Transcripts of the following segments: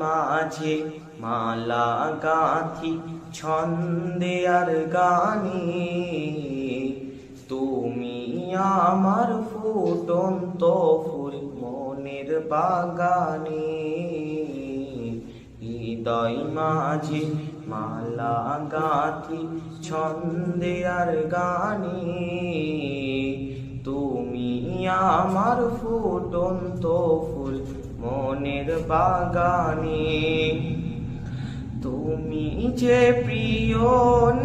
মাঝে মালা গাঁথি ছন্দে আর গানে, তুমি আমার ফুটন্ত ফুল মনের বাগানে। হৃদয় মাঝে মালা গাঁথি ছন্দে আর গানে, তুমি আমার ফুটন্ত ফুল মনের বাগানে। তুমি যে প্রিয়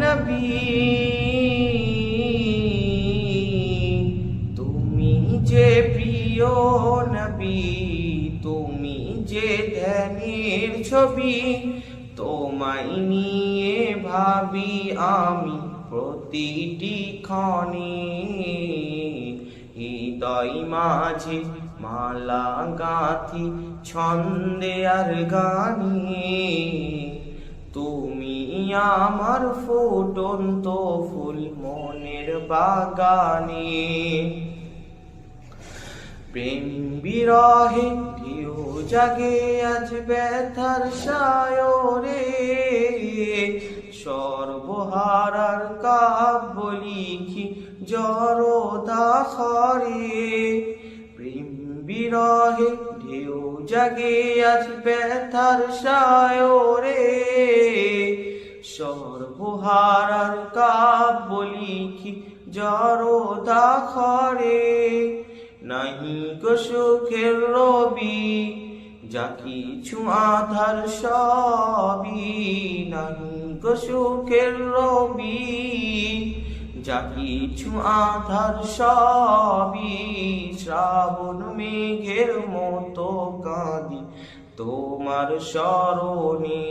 নবী, তুমি যে প্রিয় নবী, তুমি যে ধ্যানের ছবি, তোমায় নিয়ে ভাবি আমি প্রতিটি ক্ষণে। হৃদয় মাঝে মালা গাঁথি ছন্দে আর গানে, তুমি আমার ফুটন্ত ফুল মনের বাগানে। প্রেম বিরহে ঢেউ জাগে আজ ব্যথার সায়রে, সর্বহারার কাব্য লিখি জড়দাখরে। প্রেম বিরহে ঢেউ জাগে আজ ব্যথার সায়রে, সর্বহারার কাব্য লিখি জড়দাখরে। নাহি গো সুখের রবি, যা কিছু আধার সবই, নাহি গো সুখের রবি, যা কিছু আধার সবই। শ্রাবণ মেঘের মতো কাঁদি তোমার স্মরণে।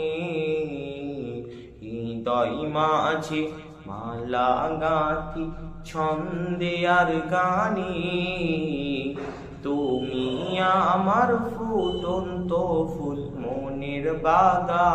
হৃদয় মাঝে মালা গাঁথি ছন্দে আর গানে, তুমি আমার ফুটন্ত ফুল মনের বাগান।